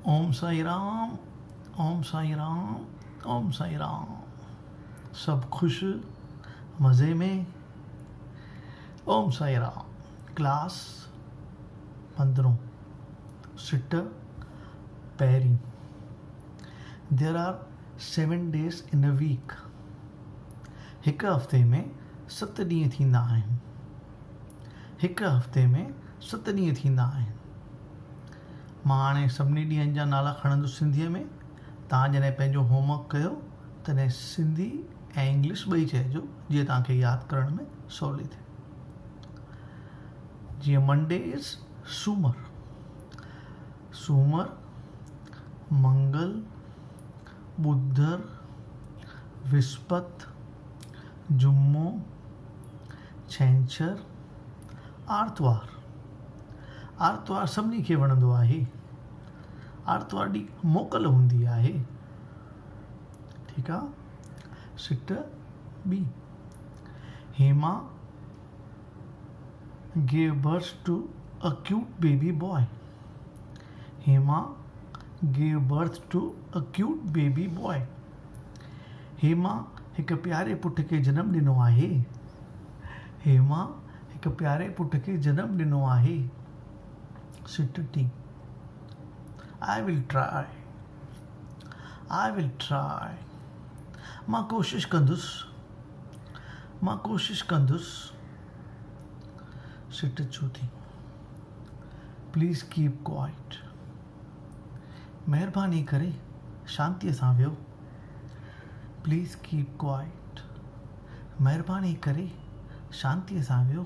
ओम साई राम, ओम साई राम, ओम साई राम। सब खुश, मज़े में। ओम साई राम। क्लास 15 सिट पहिरीं। There are 7 days in a week। हिकु हफ़्ते में 7 ॾींहं थींदा आहिनि। हिकु हफ़्ते में 7 ॾींहं थींदा आहिनि। मां हाणे सभिनी ॾींहंनि जा नाला खणंदुसि सिंधीअ में। तव्हां जॾहिं पंहिंजो होमवर्क कयो तॾहिं सिंधी ऐं इंग्लिश ॿई चइजो, जीअं तव्हांखे यादि करण में सवली थिए। जीअं मंडे इज़ सूमर, सूमर, मंगल, ॿुधर, विस्पत, जुम्मो, छंछरु, आर्तवार। आर्तवार सभिनी खे वणंदो आहे। आर्तवार ॾींहुं मोकल हूंदी आहे। ठीकु आहे। सिट ॿी। Hema gave birth to a cute baby boy। Hema gave birth to a cute baby boy। Hema हिकु प्यारे पुट खे जनम ॾिनो आहे। हेमा हिकु प्यारे पुट खे जनम ॾिनो आहे। सिट T. I will try। I will try। मां कोशिश कंदुसि। मां कोशिश कंदुसि। सिट चौथी। Please keep quiet. महिरबानी करे शांतीअ सां वियो। Please keep quiet. महिरबानी करे शांतीअ सां वियो।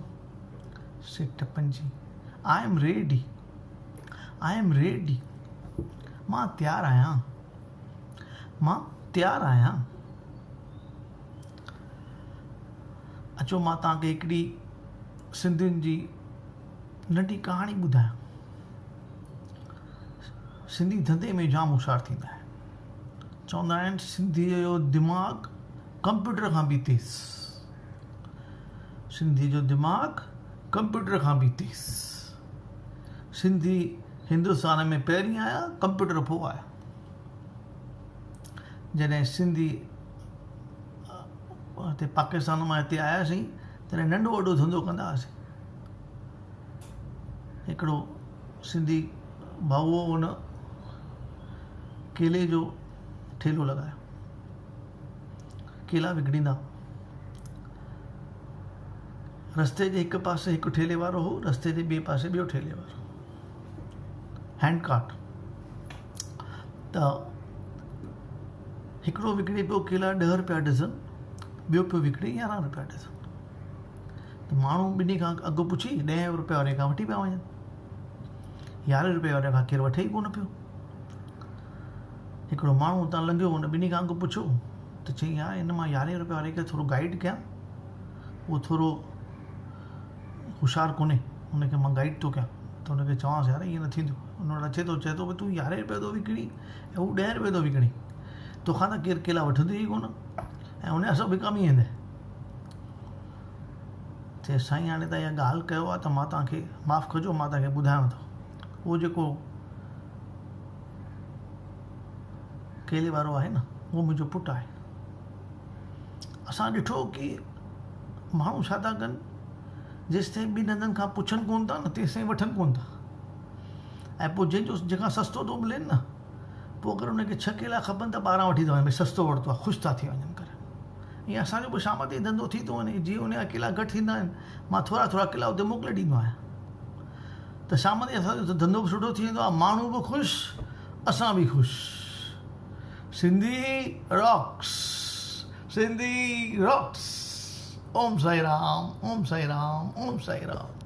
सिट पंजी। I am ready. I am ready. मां तयारु आहियां। मां तयारु आहियां। अचो मां तव्हांखे हिकिड़ी सिंधियुनि जी नंढी कहाणी ॿुधायां। सिंधी धंधे में जाम होशियारु थींदा आहिनि। चवंदा आहिनि सिंधीअ जो दिमाग़ु कंप्यूटर खां बि तेज़। सिंधी जो दिमाग़ु कंप्यूटर खां बि तेज़। सिंधी हिंदुस्तान में पहिरीं आया, कंप्यूटर पोइ आया। जॾहिं सिंधी हिते पाकिस्तान मां हिते आयासीं तॾहिं नंढो वॾो धंधो कंदा हुआसीं। हिकिड़ो सिंधी भाऊ हुन केले जो ठेलो लॻायो। केला विकिणींदा। रस्ते जे हिकु पासे हिकु ठेले वारो हो, रस्ते जे ॿिए पासे ॿियो ठेले वारो। Hand cart. त हिकिड़ो विकिणे पियो केला 10 रुपया डज़न, ॿियो पियो विकिणे 11 रुपया डज़न। त माण्हू ॿिन्ही खां अघु पुछी 10 रुपया वारे खां वठी पिया वञनि। 11 रुपये वारे खां केरु वठे ई कोन पियो। हिकिड़ो माण्हू हुतां लंघियो, हुन ॿिन्ही खां अघु पुछियो त चई यार हिन मां 11 रुपये वारे खे थोरो गाइड कयां। उहो थोरो होशियारु कोन्हे, हुनखे मां गाइड थो कयां। त हुनखे चवांसि यार ईअं न थींदो। हुन वटि अचे थो, चए थो भई तूं 11 रुपये थो विकिणी ऐं हू 10 रुपये थो विकिणी। तोखां त केरु केला वठंदो ई कोन ऐं हुन जा सभु विकामी वेंदे। चए साईं हाणे त इहा ॻाल्हि कयो आहे त मां तव्हांखे माफ़ु कजो, मां तव्हांखे ॿुधायांव थो। उहो जेको केले वारो आहे न, उहो मुंहिंजो पुटु आहे। असां ॾिठो की माण्हू छा था कनि, जेसिताईं ॿिनि हंधनि खां पुछनि कोन था न, तेसिताईं वठनि कोन था। ऐं पोइ जंहिंखां सस्तो थो मिले न, पोइ अगरि हुनखे 6 केला खपनि त 12 वठी था वञनि, भई सस्तो वरितो आहे, ख़ुशि था थी वञनि करे। ईअं असांजो बि शाम ताईं धंधो थी थो वञे। जीअं हुनजा केला घटि थींदा आहिनि, मां थोरा थोरा केला हुते मोकिले ॾींदो आहियां। त शाम ताईं असांजो धंधो बि सुठो थी वेंदो आहे, माण्हू बि ख़ुशि, असां बि ख़ुशि। सिंधी रॉक्स। सिंधी रॉक्स। ओम साई राम, ओम साई राम, ओम साई राम।